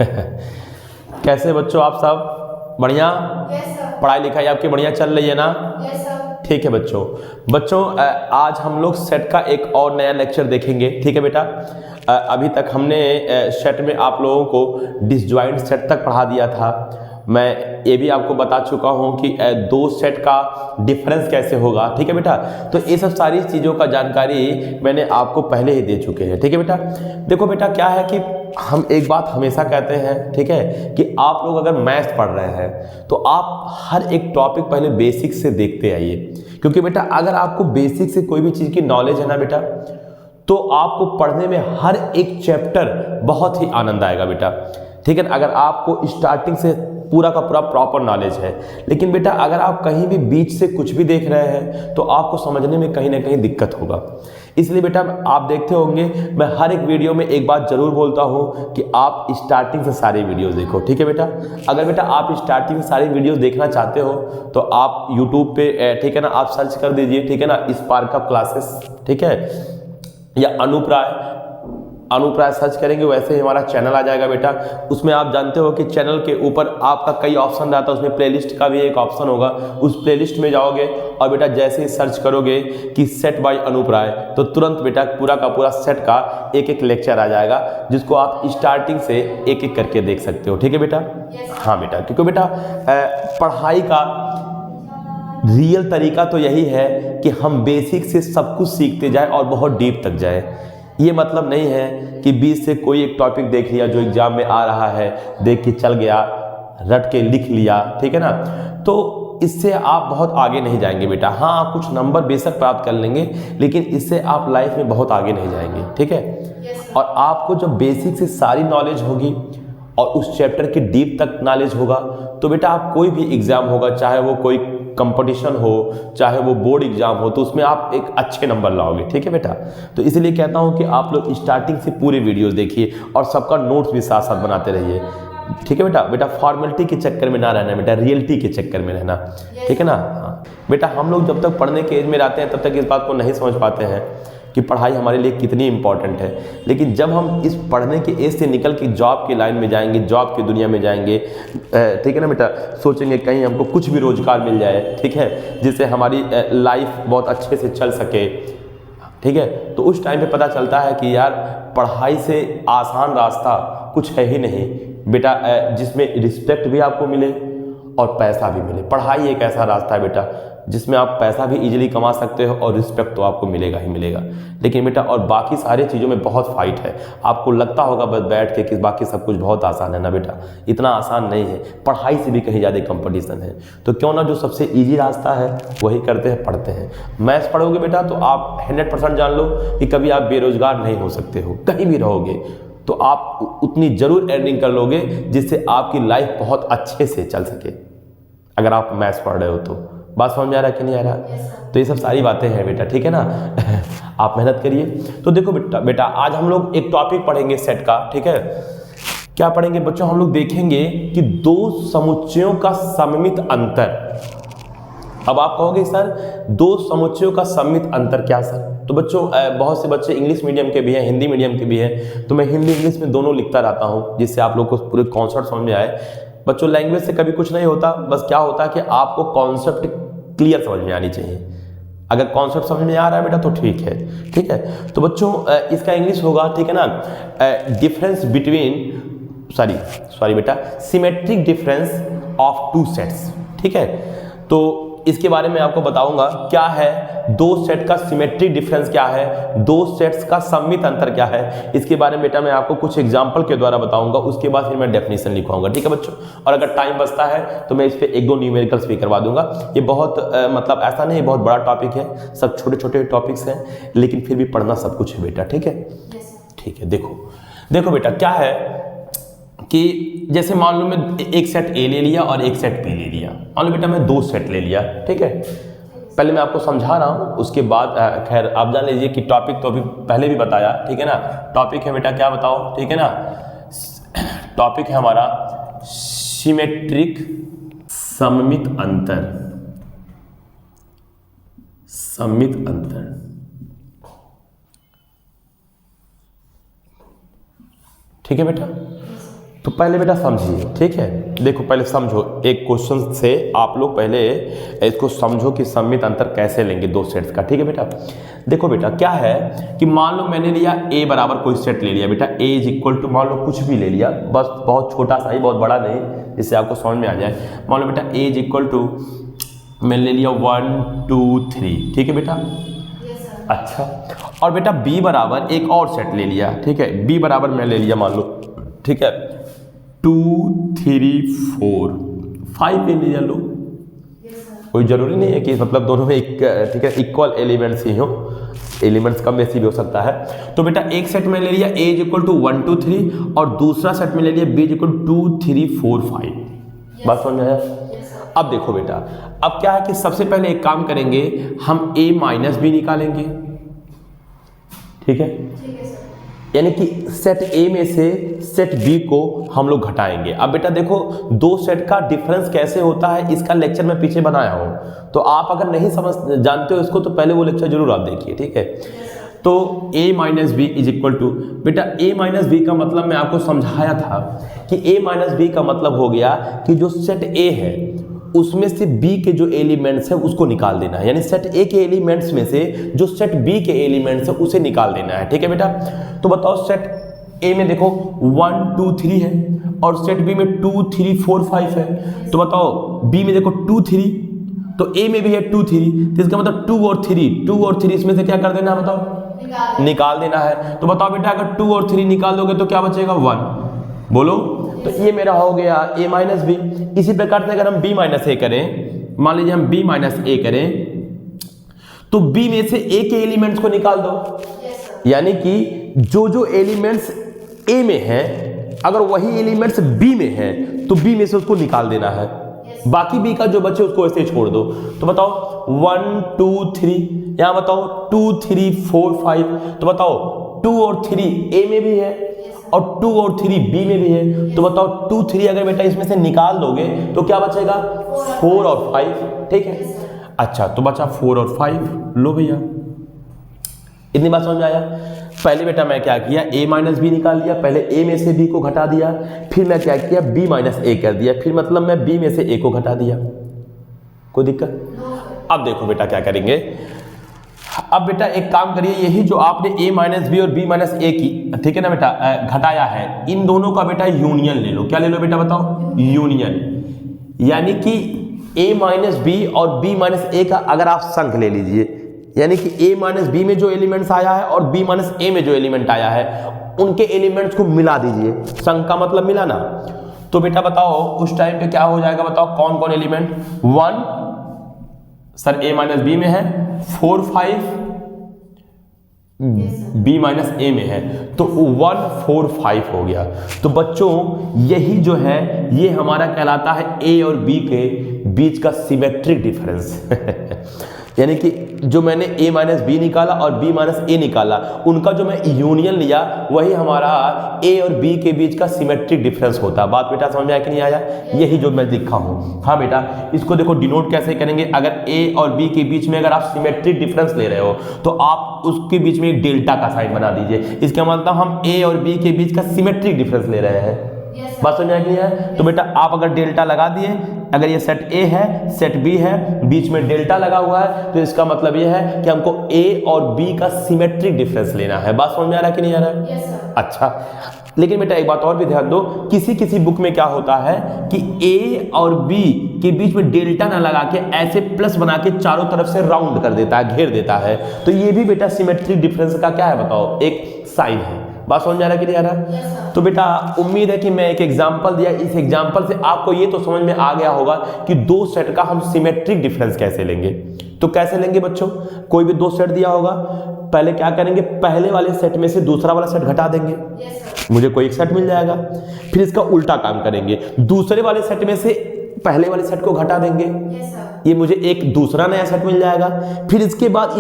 कैसे बच्चों आप सब बढ़िया? पढ़ाई लिखाई आपकी बढ़िया चल रही है ना? ठीक है बच्चों आज हम लोग सेट का एक और नया लेक्चर देखेंगे। ठीक है बेटा, अभी तक हमने सेट में आप लोगों को डिसजॉइंट सेट तक पढ़ा दिया था। मैं ये भी आपको बता चुका हूँ कि दो सेट का डिफरेंस कैसे होगा। ठीक है बेटा, तो ये सब सारी चीज़ों का जानकारी मैंने आपको पहले ही दे चुके हैं। ठीक है बेटा, देखो बेटा क्या है कि हम एक बात हमेशा कहते हैं, ठीक है, कि आप लोग अगर मैथ्स पढ़ रहे हैं तो आप हर एक टॉपिक पहले बेसिक से देखते आइए, क्योंकि बेटा अगर आपको बेसिक से कोई भी चीज़ की नॉलेज है ना बेटा, तो आपको पढ़ने में हर एक चैप्टर बहुत ही आनंद आएगा बेटा। ठीक है, अगर आपको स्टार्टिंग से पूरा का पूरा प्रॉपर नॉलेज है, लेकिन बेटा अगर आप कहीं भी बीच से कुछ भी देख रहे हैं तो आपको समझने में कहीं ना कहीं दिक्कत होगा। इसलिए बेटा आप देखते होंगे मैं हर एक वीडियो में एक बात जरूर बोलता हूँ कि आप स्टार्टिंग से सारी वीडियोस देखो। ठीक है बेटा, अगर बेटा आप स्टार्टिंग से सारी वीडियोस देखना चाहते हो तो आप यूट्यूब पे ठीक है ना, आप सर्च कर दीजिए, ठीक है ना, स्पार्क अप क्लासेस, ठीक है, या अनुप्राय सर्च करेंगे वैसे ही हमारा चैनल आ जाएगा बेटा। उसमें आप जानते हो कि चैनल के ऊपर आपका कई ऑप्शन रहता है, उसमें प्लेलिस्ट का भी एक ऑप्शन होगा। उस प्लेलिस्ट में जाओगे और बेटा जैसे ही सर्च करोगे कि सेट बाय अनुप्राय, तो तुरंत बेटा पूरा का पूरा सेट का एक एक लेक्चर आ जाएगा, जिसको आप स्टार्टिंग से एक एक करके देख सकते हो। ठीक है बेटा? हाँ बेटा, क्योंकि बेटा पढ़ाई का रियल तरीका तो यही है कि हम बेसिक से सब कुछ सीखते जाए और बहुत डीप तक जाए। ये मतलब नहीं है कि बीच से कोई एक टॉपिक देख लिया जो एग्जाम में आ रहा है, देख के चल गया, रट के लिख लिया, ठीक है ना, तो इससे आप बहुत आगे नहीं जाएंगे बेटा। हाँ, आप कुछ नंबर बेशक प्राप्त कर लेंगे, लेकिन इससे आप लाइफ में बहुत आगे नहीं जाएंगे। ठीक है, और आपको जब बेसिक से सारी नॉलेज होगी और उस चैप्टर की डीप तक नॉलेज होगा, तो बेटा आप कोई भी एग्जाम होगा, चाहे वो कोई कंपटीशन हो, चाहे वो बोर्ड एग्जाम हो, तो उसमें आप एक अच्छे नंबर लाओगे। ठीक है बेटा, तो इसलिए कहता हूं कि आप लोग स्टार्टिंग से पूरे वीडियोस देखिए और सबका नोट्स भी साथ साथ बनाते रहिए। ठीक है बेटा, फॉर्मेलिटी के चक्कर में ना रहना बेटा, रियलिटी के चक्कर में रहना। ठीक है ना? हाँ बेटा, हम लोग जब तक पढ़ने के एज में रहते हैं तब तक इस बात को नहीं समझ पाते हैं कि पढ़ाई हमारे लिए कितनी इंपॉर्टेंट है, लेकिन जब हम इस पढ़ने के एज से निकल के जॉब की लाइन में जाएंगे, जॉब की दुनिया में जाएंगे, ठीक है ना बेटा, सोचेंगे कहीं हमको कुछ भी रोजगार मिल जाए, ठीक है, जिससे हमारी लाइफ बहुत अच्छे से चल सके, ठीक है, तो उस टाइम पे पता चलता है कि यार पढ़ाई से आसान रास्ता कुछ है ही नहीं बेटा, जिसमें रिस्पेक्ट भी आपको मिले और पैसा भी मिले। पढ़ाई एक ऐसा रास्ता है बेटा जिसमें आप पैसा भी इजीली कमा सकते हो और रिस्पेक्ट तो आपको मिलेगा ही मिलेगा। लेकिन बेटा और बाकी सारी चीज़ों में बहुत फाइट है। आपको लगता होगा बस बैठ के कि बाकी सब कुछ बहुत आसान है ना बेटा, इतना आसान नहीं है। पढ़ाई से भी कहीं ज़्यादा कंपटीशन है, तो क्यों ना जो सबसे ईजी रास्ता है वही करते हैं, पढ़ते हैं। मैथ्स पढ़ोगे बेटा तो आप 100% जान लो कि कभी आप बेरोजगार नहीं हो सकते हो। कहीं भी रहोगे तो आप उतनी जरूर अर्निंग कर लोगे जिससे आपकी लाइफ बहुत अच्छे से चल सके, अगर आप मैथ्स पढ़ रहे हो तो। बात समझ में आ रहा है कि नहीं आ रहा? तो ये सब सारी बातें हैं बेटा, ठीक है ना। आप मेहनत करिए। तो देखो बेटा आज हम लोग एक टॉपिक पढ़ेंगे सेट का, ठीक है। क्या पढ़ेंगे बच्चों? हम लोग देखेंगे कि दो समुच्चयों का सममित अंतर। अब आप कहोगे सर दो समुच्चयों का सममित अंतर क्या सर? तो बच्चों बहुत से बच्चे इंग्लिश मीडियम के भी हैं, हिंदी मीडियम के भी हैं, तो मैं हिंदी इंग्लिश में दोनों लिखता रहता हूँ जिससे आप लोग को पूरे कॉन्सेप्ट समझ में आए। बच्चों लैंग्वेज से कभी कुछ नहीं होता, बस क्या होता है कि आपको कॉन्सेप्ट क्लियर समझ में आनी चाहिए। अगर कॉन्सेप्ट समझ में आ रहा है बेटा तो ठीक है, ठीक है। तो बच्चों इसका इंग्लिश होगा, ठीक है ना, डिफरेंस बिटवीन सॉरी बेटा, symmetric difference of two sets, ठीक है। तो इसके बारे में आपको बताऊंगा क्या है दो सेट का सिमेट्रिक डिफरेंस, क्या है दो सेट्स का सममित अंतर क्या है। इसके बारे में बेटा मैं आपको कुछ एग्जांपल के द्वारा बताऊंगा, उसके बाद फिर मैं डेफिनेशन लिखवाऊंगा, ठीक है बच्चों। और अगर टाइम बचता है तो मैं इस पे एक दो न्यूमेरिकल्स भी करवा दूंगा। ये बहुत मतलब ऐसा नहीं बहुत बड़ा टॉपिक है, सब छोटे छोटे टॉपिक्स हैं, लेकिन फिर भी पढ़ना सब कुछ है बेटा, ठीक है। ठीक है, देखो बेटा क्या है कि जैसे मान लो मैं एक सेट ए ले लिया और एक सेट बी ले लिया। मान लो बेटा मैं दो सेट ले लिया, ठीक है। पहले मैं आपको समझा रहा हूँ, उसके बाद खैर आप जान लीजिए कि टॉपिक तो अभी पहले भी बताया, ठीक है ना। टॉपिक है बेटा क्या बताओ, ठीक है ना, टॉपिक है हमारा सिमेट्रिक सममित अंतर, सममित अंतर, ठीक है बेटा। तो पहले बेटा समझिए, ठीक है। देखो पहले समझो, एक क्वेश्चन से आप लोग पहले इसको समझो कि सम्मित अंतर कैसे लेंगे दो सेट्स का, ठीक है बेटा। देखो बेटा क्या है कि मान लो मैंने लिया a बराबर कोई सेट ले लिया बेटा, a इज इक्वल टू मान लो कुछ भी ले लिया, बस बहुत छोटा सा ही, बहुत बड़ा नहीं, जिससे आपको समझ में आ जाए। मान लो बेटा a इज इक्वल टू मैंने ले लिया 1 2 3, ठीक है बेटा। अच्छा, और बेटा b बराबर एक और सेट ले लिया, ठीक है। b बराबर मैं ले लिया मान लो, ठीक है, 2 3 4 5 ले लिया लो। कोई जरूरी नहीं है कि मतलब दोनों में एक, ठीक है, इक्वल एलिमेंट्स ही हो, एलिमेंट्स कम बेसी भी हो सकता है। तो बेटा एक सेट में ले लिया a इज इक्वल टू 1 2 3 और दूसरा सेट में ले लिया b इज इक्वल टू 2 3 4 5। बात समझ में आया? अब देखो बेटा, अब क्या है कि सबसे पहले एक काम करेंगे, हम a माइनस बी निकालेंगे, ठीक है। यानी कि सेट A में से सेट B को हम लोग घटाएंगे। अब बेटा देखो दो सेट का डिफरेंस कैसे होता है, इसका लेक्चर मैं पीछे बनाया हूं, तो आप अगर नहीं समझ जानते हो इसको तो पहले वो लेक्चर जरूर आप देखिए, ठीक है। तो A minus B is equal to, बेटा A माइनस बी का मतलब मैं आपको समझाया था कि A माइनस बी का मतलब हो गया कि जो सेट A है उसमें से B के जो एलिमेंट्स है उसको निकाल देना है, यानी सेट A के एलिमेंट्स में से जो सेट B के एलिमेंट्स है उसे निकाल देना है, ठीक है बेटा। तो बताओ सेट A में देखो 1 2 3 है और सेट B में 2 3 4 5 है, तो बताओ B में देखो 2 3, तो A में भी है 2 3, तो इसका मतलब 2 और 3 इसमें से क्या कर देना है बताओ, निकाल देना है। तो बताओ बेटा अगर 2 और 3 निकाल दोगे तो क्या बचेगा, 1, बोलो। तो ये मेरा हो गया a माइनस बी। इसी प्रकार से अगर हम b माइनस ए करें, मान लीजिए हम b माइनस ए करें, तो b में से a के एलिमेंट्स को निकाल दो, यानी कि जो जो एलिमेंट्स a में है अगर वही एलिमेंट्स b में है तो b में से उसको निकाल देना है, बाकी b का जो बचे उसको ऐसे छोड़ दो। तो बताओ 1 2 3, यहां बताओ 2 3 4 5, तो बताओ 2 और 3 a में भी है और 2 और 3 B में भी है, तो बताओ 2 3 अगर बेटा इसमें से निकाल दोगे तो क्या बचेगा, 4 और 5, ठीक है। अच्छा तो बचा 4 और 5, लो भैया इतनी बात समझ में आया। पहले बेटा मैं क्या किया, a माइनस बी निकाल लिया, पहले a में से b को घटा दिया, फिर मैं क्या किया b माइनस ए कर दिया, फिर मतलब मैं b में से a को घटा दिया, कोई दिक्कत। अब देखो बेटा क्या करेंगे, अब बेटा एक काम करिए, यही जो आपने a माइनस बी और b माइनस ए की, ठीक है ना बेटा, घटाया है, इन दोनों का बेटा यूनियन ले लो। क्या ले लो बेटा बताओ, यूनियन, यानी कि a माइनस बी और b माइनस ए का अगर आप संघ ले लीजिए, यानी कि a माइनस बी में जो एलिमेंट्स आया है और b माइनस ए में जो एलिमेंट आया है उनके एलिमेंट्स को मिला दीजिए, संघ का मतलब मिलाना। तो बेटा बताओ उस टाइम पे क्या हो जाएगा, बताओ कौन कौन element, 1 sir a minus B में है, 4 5 b माइनस ए में है, तो 1 4 5 हो गया। तो बच्चों यही जो है ये हमारा कहलाता है a और b के बीच का सिमेट्रिक डिफरेंस यानी कि जो मैंने a माइनस बी निकाला और b माइनस ए निकाला, उनका जो मैं यूनियन लिया वही हमारा a और b के बीच का सिमेट्रिक डिफरेंस होता है। बात बेटा समझ में आया कि नहीं आया, यही जो मैं लिखा हूँ। हाँ बेटा इसको देखो डिनोट कैसे करेंगे, अगर a और b के बीच में अगर आप सिमेट्रिक डिफरेंस ले रहे हो तो आप उसके बीच में एक डेल्टा का साइन बना दीजिए, इसका मतलब हम a और b के बीच का सिमेट्रिक डिफरेंस ले रहे हैं। बात समझ में है। तो बेटा आप अगर डेल्टा लगा दिए, अगर ये सेट A है सेट B है, बीच में डेल्टा लगा हुआ है, तो इसका मतलब ये है कि हमको A और B का सिमेट्रिक डिफरेंस लेना है। बात समझ में आ रहा है कि नहीं आ रहा है? yes, अच्छा लेकिन बेटा एक बात और भी ध्यान दो, किसी किसी बुक में क्या होता है कि A और B के बीच में डेल्टा ना लगा के ऐसे प्लस बना के चारों तरफ से राउंड कर देता है, घेर देता है, तो ये भी बेटा सिमेट्रिक डिफरेंस का क्या है बताओ, एक साइन है। बात समझ में आ रहा है कि नहीं आ रहा? yes, तो बेटा उम्मीद है कि मैं एक एग्जांपल दिया, इस एग्जांपल से आपको ये तो समझ में आ गया होगा कि दो सेट का हम सिमेट्रिक डिफरेंस कैसे लेंगे। तो कैसे लेंगे बच्चों, कोई भी दो सेट दिया होगा, पहले क्या करेंगे, पहले वाले सेट में से दूसरा वाला सेट घटा देंगे, yes, मुझे कोई एक सेट मिल जाएगा। फिर इसका उल्टा काम करेंगे, दूसरे वाले सेट में से पहले वाले सेट को घटा देंगे, yes, ये मुझे एक दूसरा नया सेट मिल जाएगा। फिर इसके बाद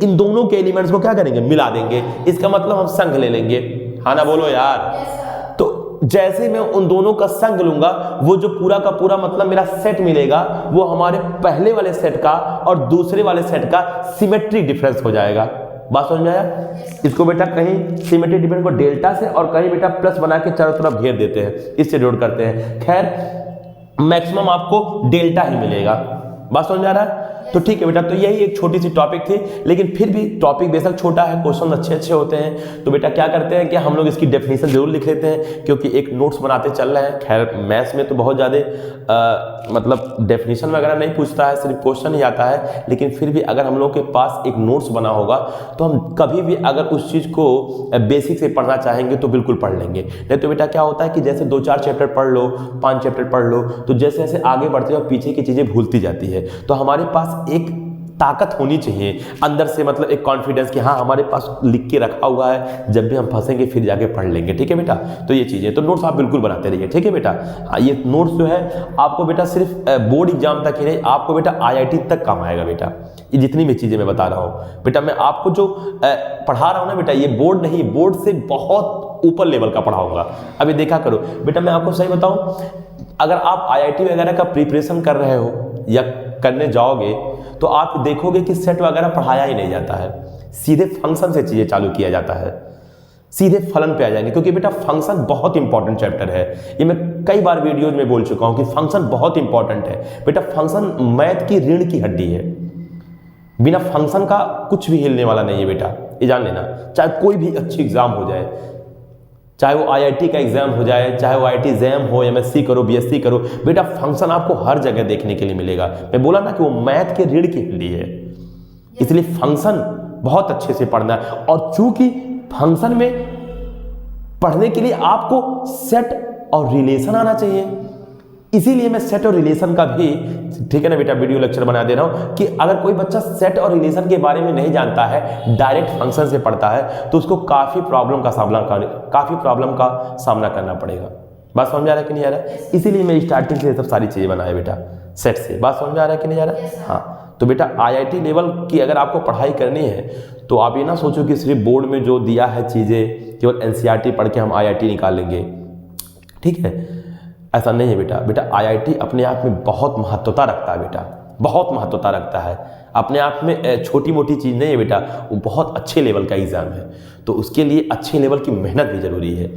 इन दोनों के एलिमेंट्स को क्या करेंगे, मिला देंगे, इसका मतलब हम संघ ले लेंगे। हाँ ना बोलो यार, yes, तो जैसे मैं उन दोनों का संघ लूंगा वो जो पूरा का पूरा मतलब मेरा सेट मिलेगा वो हमारे पहले वाले सेट का और दूसरे वाले सेट का सिमेट्रिक डिफरेंस हो जाएगा। बात समझ में आया? इसको बेटा कहीं सिमेट्रिक डिफरेंस को डेल्टा से और कहीं बेटा प्लस बना के चारों तरफ घेर देते हैं, इससे डिनोट करते हैं। खैर मैक्सिमम आपको डेल्टा ही मिलेगा। बात समझ में आ रहा है? तो ठीक है बेटा, तो यही एक छोटी सी टॉपिक थी, लेकिन फिर भी टॉपिक बेशक छोटा है, क्वेश्चन अच्छे अच्छे होते हैं। तो बेटा क्या करते हैं कि हम लोग इसकी डेफिनेशन जरूर लिख लेते हैं, क्योंकि एक नोट्स बनाते चल रहे हैं। खैर मैथ्स में तो बहुत ज़्यादा मतलब डेफिनेशन वगैरह नहीं पूछता है, सिर्फ क्वेश्चन ही आता है, लेकिन फिर भी अगर हम लोग के पास एक नोट्स बना होगा तो हम कभी भी अगर उस चीज़ को बेसिक से पढ़ना चाहेंगे तो बिल्कुल पढ़ लेंगे। नहीं तो बेटा क्या होता है कि जैसे 2-4 चैप्टर पढ़ लो, 5 चैप्टर पढ़ लो, तो जैसे जैसे आगे बढ़ते हो पीछे की चीज़ें भूलती जाती है। तो हमारे पास एक ताकत होनी चाहिए अंदर से, मतलब एक कॉन्फिडेंस कि हाँ हमारे पास लिख के रखा हुआ है, जब भी हम फंसेंगे फिर जाके पढ़ लेंगे। ठीक है बेटा, तो ये चीज़ें, तो नोट्स आप बिल्कुल बनाते रहिए। ठीक है बेटा, ये नोट्स जो है आपको बेटा सिर्फ बोर्ड एग्जाम तक ही नहीं, आपको बेटा IIT तक काम आएगा बेटा। ये जितनी भी चीज़ें मैं बता रहा हूँ बेटा, मैं आपको जो पढ़ा रहा हूँ ना बेटा, ये बोर्ड नहीं, बोर्ड से बहुत ऊपर लेवल का पढ़ाऊंगा। अभी देखा करो बेटा, मैं आपको सही बताऊँ, अगर आप IIT वगैरह का प्रिपरेशन कर रहे हो या करने जाओगे तो आप देखोगे कि सेट वगैरह पढ़ाया ही नहीं जाता है, सीधे फंक्शन से चीज़ें चालू किया जाता है, सीधे फलन पे आ जाएंगे। क्योंकि बेटा फंक्शन बहुत इंपॉर्टेंट चैप्टर है, ये मैं कई बार वीडियोज में बोल चुका हूँ कि फंक्शन बहुत इंपॉर्टेंट है बेटा। फंक्शन मैथ की रीढ़ की हड्डी है, बिना फंक्शन का कुछ भी हिलने वाला नहीं है बेटा, ये जान लेना। चाहे कोई भी अच्छी एग्जाम हो जाए, चाहे वो IIT का एग्जाम हो जाए, चाहे वो IIT JAM हो, MSc करो, BSc करो, बेटा फंक्शन आपको हर जगह देखने के लिए मिलेगा। मैं बोला ना कि वो मैथ के रीढ़ की हड्डी है, इसलिए फंक्शन बहुत अच्छे से पढ़ना है। और चूंकि फंक्शन में पढ़ने के लिए आपको सेट और रिलेशन आना चाहिए, इसीलिए मैं सेट और रिलेशन का भी, ठीक है ना बेटा, वीडियो लेक्चर बना दे रहा हूं कि अगर कोई बच्चा सेट और रिलेशन के बारे में नहीं जानता है, डायरेक्ट फंक्शन से पढ़ता है, तो उसको काफ़ी प्रॉब्लम का सामना करना पड़ेगा। बात समझ में आ रहा है कि नहीं आ रहा है? इसीलिए मैं स्टार्टिंग से सब सारी चीज़ें बनाए बेटा सेट से। बात समझ में आ रहा है कि नहीं आ रहा है? हाँ, तो बेटा IIT लेवल की अगर आपको पढ़ाई करनी है तो आप ये ना सोचो कि सिर्फ बोर्ड में जो दिया है चीज़ें केवल NCERT पढ़ के हम IIT निकाल लेंगे। ठीक है, ऐसा नहीं है बेटा। बेटा IIT अपने आप में बहुत महत्वता रखता है बेटा, बहुत महत्वता रखता है अपने आप में, छोटी मोटी चीज़ नहीं है बेटा, वो बहुत अच्छे लेवल का एग्ज़ाम है। तो उसके लिए अच्छे लेवल की मेहनत भी ज़रूरी है।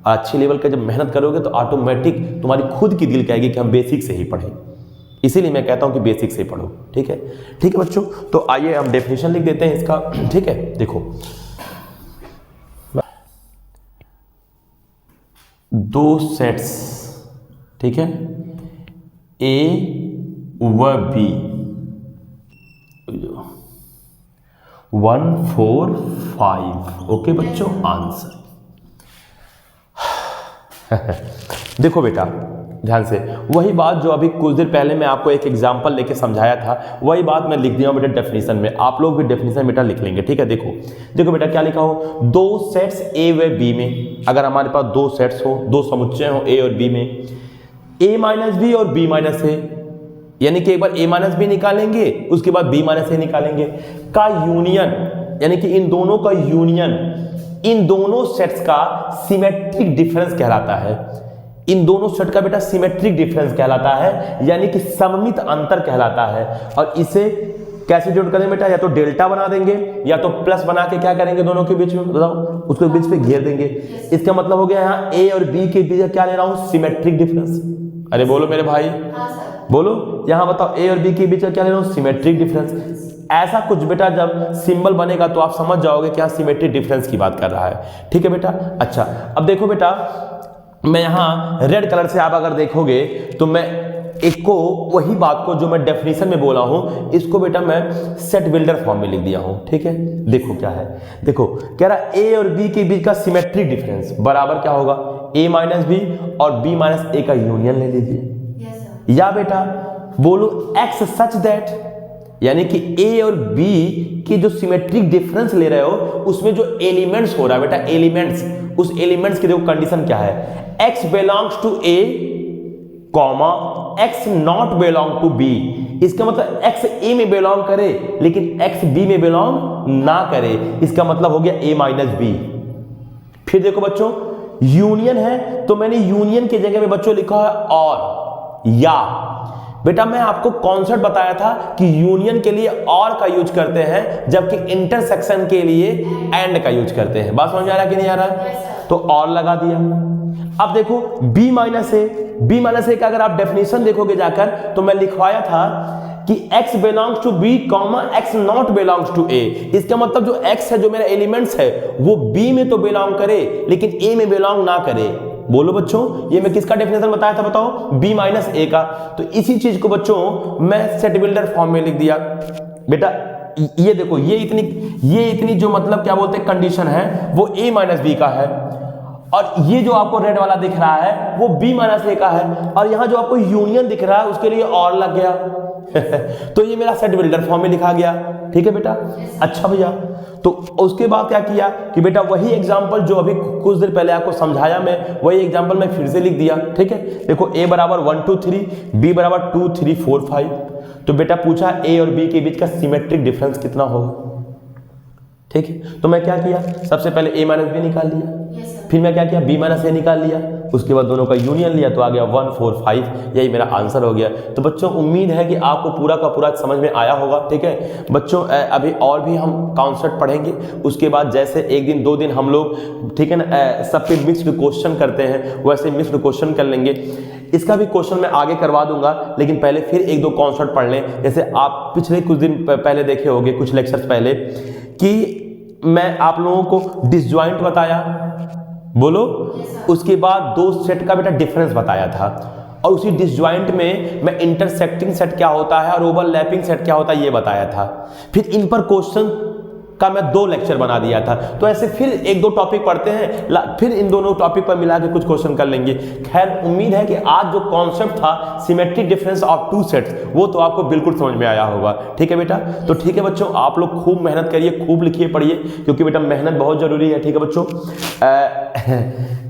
अच्छे लेवल का जब मेहनत करोगे तो ऑटोमेटिक तुम्हारी खुद की दिल कहेगी कि हम बेसिक से ही पढ़ें। इसीलिए मैं कहता हूँ कि बेसिक से पढ़ो। ठीक है, ठीक है बच्चों, तो आइए हम डेफिनेशन लिख देते हैं इसका। ठीक है, देखो दो सेट्स, ठीक है, A व B 1 4 5। ओके बच्चों, आंसर देखो बेटा ध्यान से, वही बात जो अभी कुछ देर पहले मैं आपको एक एग्जांपल लेके समझाया था, वही बात मैं लिख दिया हूं बेटा डेफिनेशन में। आप लोग भी डेफिनेशन बेटा लिख लेंगे। ठीक है, देखो बेटा क्या लिखा हो, दो सेट्स A व B में, अगर हमारे पास दो सेट्स हो, दो समुच्चय हो A और B में, A माइनस बी और B माइनस ए, यानी कि एक बार A माइनस बी निकालेंगे, उसके बाद B माइनस ए निकालेंगे, का यूनियन, यानी कि इन दोनों का यूनियन इन दोनों सेट्स का सिमेट्रिक डिफरेंस कहलाता है। इन दोनों सेट का बेटा सिमेट्रिक डिफरेंस कहलाता है, यानी कि सममित अंतर कहलाता है। और इसे कैसे जोड़ करेंगे बेटा, या तो डेल्टा बना देंगे या तो प्लस बना के क्या करेंगे दोनों के बीच में, बताओ, उसको बीच पे घेर देंगे। इसका मतलब हो गया यहाँ A और B के बीच क्या ले रहा हूं, सिमेट्रिक डिफरेंस। अरे बोलो मेरे भाई, बोलो, यहां बताओ A और B के बीच क्या ले रहा हूं, सिमेट्रिक डिफरेंस। ऐसा कुछ बेटा जब सिंबल बनेगा तो आप समझ जाओगे कि सिमेट्रिक डिफरेंस की बात कर रहा है। ठीक है बेटा, अच्छा अब देखो बेटा, मैं यहां रेड कलर से आप अगर देखोगे तो मैं एक को वही बात को जो मैं डेफिनेशन में बोला हूं, इसको बेटा मैं सेट बिल्डर फॉर्म में लिख दिया हूं। ठीक है, देखो क्या है, देखो कह रहा A और B के बीच का सिमेट्रिक डिफरेंस बराबर क्या होगा, A माइनस बी और B माइनस ए का यूनियन ले लीजिए। या बेटा बोलो X सच दैट, यानी कि A और B की जो सिमेट्रिक डिफरेंस ले रहे हो उसमें जो एलिमेंट्स हो रहा है बेटा, एलिमेंट्स, उस एलिमेंट्स की देखो कंडीशन क्या है, X belongs to A comma X not belong to B। इसका मतलब X A में बिलोंग करे लेकिन X B में बिलोंग ना करे, इसका मतलब हो गया A माइनस B। फिर देखो बच्चों यूनियन है, तो मैंने यूनियन की जगह में बच्चों लिखा है और या। बेटा मैं आपको कॉन्सेप्ट बताया था कि यूनियन के लिए और का यूज करते हैं, जबकि इंटरसेक्शन के लिए एंड का यूज करते हैं। बात समझ आ रहा है कि नहीं आ रहा? तो और लगा दिया। अब देखो b माइनस ए का अगर आप डेफिनेशन देखोगे जाकर, तो मैं लिखवाया था कि x belongs to b, x not belongs to a। इसका मतलब जो x है, जो मेरा एलिमेंट्स है, वो b में तो बिलोंग करे लेकिन a में बिलोंग ना करे। बोलो बच्चों, ये मैं किसका डेफिनेशन बताया था बताओ? b माइनस ए का। तो इसी चीज को बच्चों मैं सेट बिल्डर फॉर्म में लिख दिया। बेटा ये देखो, ये इतनी जो मतलब क्या बोलते हैं कंडीशन है, वो a माइनस बी का है, और ये जो आपको रेड वाला दिख रहा है वो b माइनस ए का है, और यहां जो आपको यूनियन दिख रहा है उसके लिए और लग गया। तो ये मेरा सेट बिल्डर फॉर्म में लिखा गया। ठीक है बेटा? अच्छा भैया, तो उसके बाद क्या किया कि बेटा वही एग्जांपल जो अभी कुछ देर पहले आपको समझाया मैं, वही एग्जांपल मैं फिर से लिख दिया। ठीक है, देखो a बराबर 1 2 3, b बराबर 2 3 4 5। तो बेटा पूछा a और b के बीच का सिमेट्रिक डिफरेंस कितना होगा। ठीक है, तो मैं क्या किया, सबसे पहले a माइनस बी निकाल लिया, फिर मैं क्या किया, b माइनस ए निकाल लिया, उसके बाद दोनों का यूनियन लिया, तो आ गया 1 4 5। यही मेरा आंसर हो गया। तो बच्चों उम्मीद है कि आपको पूरा का पूरा समझ में आया होगा। ठीक है बच्चों, अभी और भी हम कॉन्सेप्ट पढ़ेंगे, उसके बाद जैसे एक दिन 2 दिन हम लोग, ठीक है ना, सब पे मिक्स्ड क्वेश्चन करते हैं, वैसे मिक्स्ड क्वेश्चन कर लेंगे। इसका भी क्वेश्चन मैं आगे करवा दूंगा, लेकिन पहले फिर 1-2 कॉन्सेप्ट पढ़ लें। जैसे आप पिछले कुछ दिन पहले देखे होंगे, कुछ लेक्चर्स पहले, कि मैं आप लोगों को डिसजॉइंट बताया, बोलो, उसके बाद 2 सेट का बेटा डिफरेंस बताया था, और उसी डिसजॉइंट में मैं इंटरसेक्टिंग सेट क्या होता है और ओवरलैपिंग सेट क्या होता है ये बताया था। फिर इन पर क्वेश्चन का मैं 2 लेक्चर बना दिया था। तो ऐसे फिर 1-2 टॉपिक पढ़ते हैं, फिर इन दोनों टॉपिक पर मिला के कुछ क्वेश्चन कर लेंगे। खैर उम्मीद है कि आज जो कॉन्सेप्ट था सिमेट्रिक डिफरेंस ऑफ 2 सेट्स, वो तो आपको बिल्कुल समझ में आया होगा। ठीक है बेटा? तो ठीक है बच्चों, आप लोग खूब मेहनत करिए, खूब लिखिए, पढ़िए, क्योंकि बेटा मेहनत बहुत जरूरी है। ठीक है बच्चों,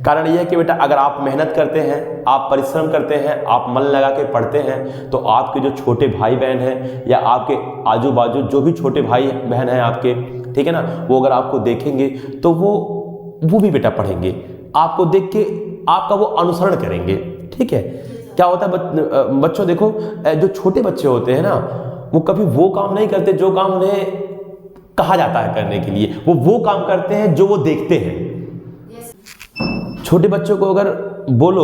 कारण यह है कि बेटा अगर आप मेहनत करते हैं, आप परिश्रम करते हैं, आप मन लगा के पढ़ते हैं, तो आपके जो छोटे भाई बहन हैं या आपके आजू बाजू जो भी छोटे भाई बहन हैं आपके, ठीक है ना, वो अगर आपको देखेंगे तो वो भी बेटा पढ़ेंगे, आपको देख के आपका वो अनुसरण करेंगे। ठीक है? क्या होता है बच्चों, देखो जो छोटे बच्चे होते हैं ना, वो कभी वो काम नहीं करते जो काम उन्हें कहा जाता है करने के लिए, वो काम करते हैं जो वो देखते हैं। छोटे बच्चों को अगर बोलो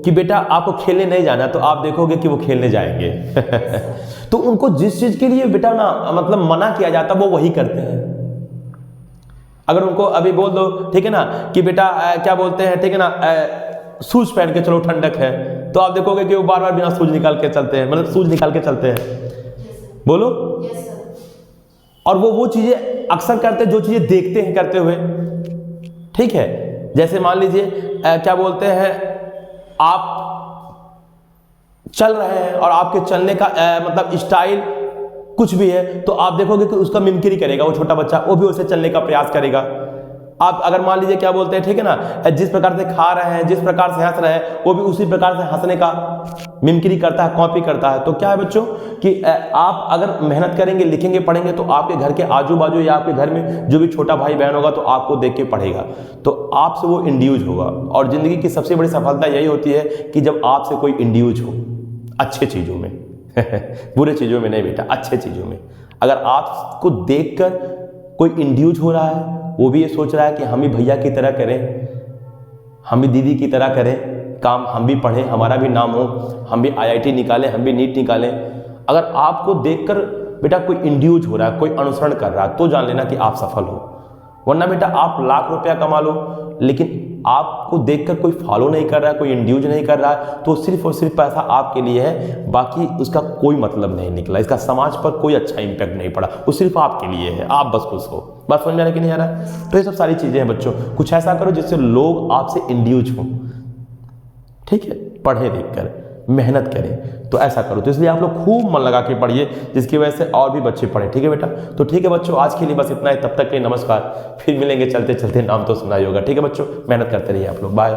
कि बेटा आपको खेलने नहीं जाना, तो आप देखोगे कि वो खेलने जाएंगे। तो उनको जिस चीज के लिए बेटा ना मतलब मना किया जाता वो वही करते हैं। अगर उनको अभी बोल दो, ठीक है ना, कि बेटा क्या बोलते हैं, ठीक है ना, शूज पहन के चलो ठंडक है, तो आप देखोगे कि वो बार बार बिना शूज निकाल के चलते हैं, मतलब शूज निकाल के चलते हैं। बोलो, और वो चीजें अक्सर करते हैं जो चीजें देखते हैं करते हुए। ठीक है? जैसे मान लीजिए क्या बोलते हैं, आप चल रहे हैं और आपके चलने का मतलब स्टाइल कुछ भी है, तो आप देखोगे कि उसका मिमिक्री करेगा वो छोटा बच्चा, वो भी उसे चलने का प्रयास करेगा। आप अगर मान लीजिए क्या बोलते हैं, ठीक है ना, जिस प्रकार से खा रहे हैं, जिस प्रकार से हंस रहे हैं, वो भी उसी प्रकार से हंसने का मिमिक्री करता है, कॉपी करता है। तो क्या है बच्चों कि आप अगर मेहनत करेंगे, लिखेंगे, पढ़ेंगे, तो आपके घर के आजू बाजू या आपके घर में जो भी छोटा भाई बहन होगा तो आपको देख के पढ़ेगा, तो आपसे वो इंड्यूज होगा। और जिंदगी की सबसे बड़ी सफलता यही होती है कि जब आपसे कोई इंड्यूज हो, अच्छे चीजों में बुरे चीजों में नहीं बेटा, अच्छे चीजों में। अगर आपको देखकर कोई इंड्यूज हो रहा है, वो भी ये सोच रहा है कि हम भी भैया की तरह करें, हम भी दीदी की तरह करें काम, हम भी पढ़ें, हमारा भी नाम हो, हम भी IIT निकालें, हम भी नीट निकालें। अगर आपको देखकर बेटा कोई इंड्यूज हो रहा है, कोई अनुसरण कर रहा है, तो जान लेना कि आप सफल हो। वरना बेटा आप लाख रुपया कमा लो, लेकिन आपको देखकर कोई फॉलो नहीं कर रहा है, कोई इंड्यूज नहीं कर रहा है, तो सिर्फ और सिर्फ पैसा आपके लिए है, बाकी उसका कोई मतलब नहीं निकला, इसका समाज पर कोई अच्छा इंपैक्ट नहीं पड़ा, वो सिर्फ आपके लिए है, आप बस खुश हो। बात समझ में आ रहा है कि नहीं आ रहा है? तो ये सब सारी चीजें हैं बच्चों, कुछ ऐसा करो जिससे लोग आपसे इंड्यूज हों। ठीक है? पढ़े देखकर, मेहनत करें, तो ऐसा करो। तो इसलिए आप लोग खूब मन लगा के पढ़िए, जिसकी वजह से और भी बच्चे पढ़े। ठीक है बेटा? तो ठीक है बच्चों, आज के लिए बस इतना ही, तब तक के लिए नमस्कार, फिर मिलेंगे चलते चलते, नाम तो सुना ही होगा। ठीक है बच्चों, मेहनत करते रहिए आप लोग, बाय।